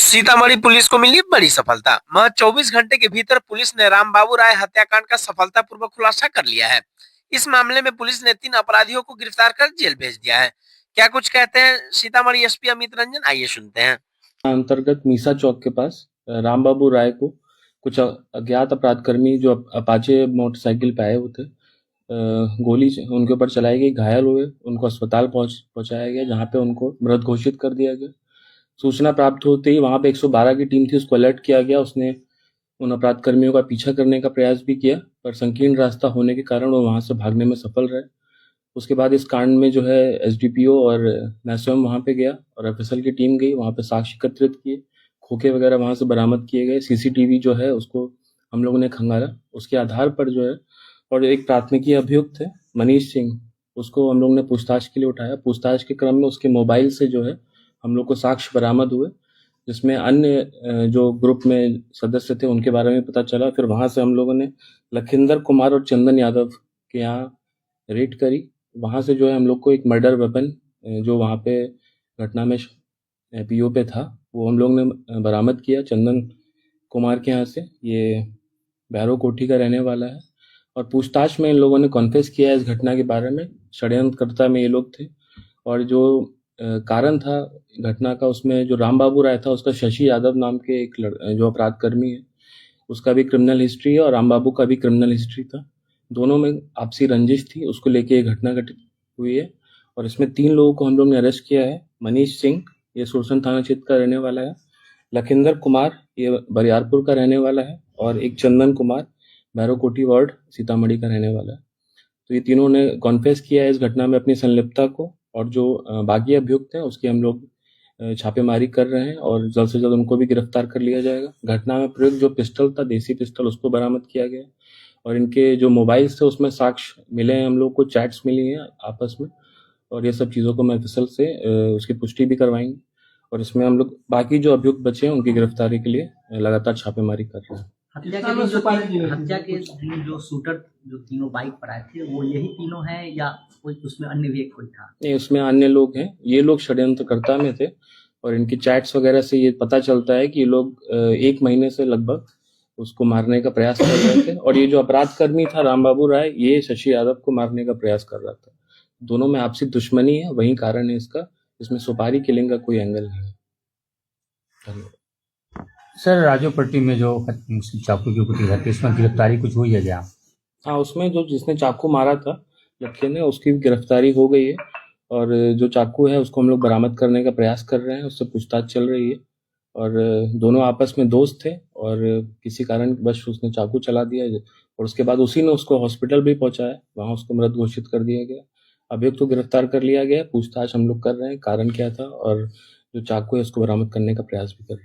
Sitamarhi police को मिली बड़ी सफलता। महज 24 घंटे के भीतर पुलिस ने रामबाबू राय हत्याकांड का सफलतापूर्वक खुलासा कर लिया है। इस मामले में पुलिस ने 3 अपराधियों को गिरफ्तार कर जेल भेज दिया है। क्या कुछ कहते हैं सीतामढ़ी एसपी अमित रंजन, आइए सुनते हैं। अंतर्गत मीसा चौक के पास रामबाबू राय को कुछ अज्ञात अपराधकर्मी जो अपाचे मोटरसाइकिल पे आए हुए थे, गोली उनके ऊपर चलाई गई, घायल हुए, उनको अस्पताल पहुंचाया गया, जहां पे उनको मृत घोषित कर दिया गया। सूचना प्राप्त होते ही वहां पे 112 की टीम थी, उसको अलर्ट किया गया। उसने उन अपराधकर्मियों का पीछा करने का प्रयास भी किया, पर संकीर्ण रास्ता होने के कारण वो वहां से भागने में सफल रहे। उसके बाद इस कांड में जो है एसडीपीओ और मैं स्वयं वहां पे गया और एफएसएल की टीम गई, वहां पे साक्ष्य एकत्रित किए, खोखे वगैरह वहां से बरामद किए गए, सीसीटीवी जो है उसको हम लोगों ने खंगाला। उसके आधार पर जो है, और एक प्राथमिकी अभियुक्त है मनीष सिंह, उसको हम लोग ने पूछताछ के लिए उठाया। पूछताछ के क्रम में उसके मोबाइल से जो है हम लोग को साक्ष्य बरामद हुए, जिसमें अन्य जो ग्रुप में सदस्य थे उनके बारे में पता चला। फिर वहां से हम लोगों ने लखिंदर कुमार और चंदन यादव के यहाँ रेड करी। वहां से जो है हम लोग को एक मर्डर वेपन जो वहां पे घटना में पीओ पे था, वो हम लोग ने बरामद किया चंदन कुमार के यहाँ से। ये भैरव कोठी का रहने वाला है और पूछताछ में इन लोगों ने कॉन्फेस किया है इस घटना के बारे में। षड्यंत्रकर्ता में ये लोग थे और जो कारण था घटना का, उसमें जो रामबाबू राय था उसका शशि यादव नाम के एक जो अपराधकर्मी है, उसका भी क्रिमिनल हिस्ट्री है और रामबाबू का भी क्रिमिनल हिस्ट्री था। दोनों में आपसी रंजिश थी, उसको लेके ये घटना घटित हुई है। और इसमें 3 लोगों को हम लोग ने अरेस्ट किया है। मनीष सिंह, ये सुरसन थाना क्षेत्र का रहने वाला है। लखिंदर कुमार, ये बरियारपुर का रहने वाला है। और एक चंदन कुमार, भैरवकोठी वार्ड, सीतामढ़ी का रहने वाला है। तो ये तीनों ने कॉन्फेस किया है इस घटना में अपनी संलिप्तता को, और जो बागी अभियुक्त हैं उसकी हम लोग छापेमारी कर रहे हैं और जल्द से जल्द उनको भी गिरफ्तार कर लिया जाएगा। घटना में प्रयुक्त जो पिस्टल था, देसी पिस्टल, उसको बरामद किया गया और इनके जो मोबाइल्स थे उसमें साक्ष्य मिले हैं, हम लोग को चैट्स मिली हैं आपस में, और ये सब चीज़ों को मैं एफएसएल से उसकी पुष्टि भी करवाएंगे। और इसमें हम लोग बाकी जो अभियुक्त बचे हैं उनकी गिरफ्तारी के लिए लगातार छापेमारी कर रहे हैं। हत्या के दिन जो शूटर जो तीनों बाइक पर आए थे, वो यही तीनों हैं या कोई उसमें अन्य भी कोई था? नहीं, उसमें अन्य लोग हैं। ये लोग षड्यंत्रकर्ता में थे और इनकी चैट्स वगैरह से ये पता चलता है कि ये लोग 1 महीने से लगभग उसको मारने का प्रयास कर रहे थे। और ये जो अपराधकर्मी था रामबाबू राय, ये शशि यादव को मारने का प्रयास कर रहा था। दोनों में आपसी दुश्मनी है, वही कारण है इसका। इसमें सुपारी किलिंग का कोई एंगल नहीं है। धन्यवाद। सर, राजोपट्टी में जो चाकू की कुटी घटना, इसमें गिरफ्तारी कुछ हुई है क्या? हाँ, उसमें जो जिसने चाकू मारा था लड़के ने, उसकी भी गिरफ्तारी हो गई है और जो चाकू है उसको हम लोग बरामद करने का प्रयास कर रहे हैं, उससे पूछताछ चल रही है। और दोनों आपस में दोस्त थे और किसी कारणवश उसने चाकू चला दिया और उसके बाद उसी ने उसको हॉस्पिटल भी पहुंचाया, वहां उसको मृत घोषित कर दिया गया। अभियुक्त को गिरफ्तार कर लिया गया, पूछताछ हम लोग कर रहे हैं कारण क्या था, और जो चाकू है उसको बरामद करने का प्रयास भी कर रहे हैं।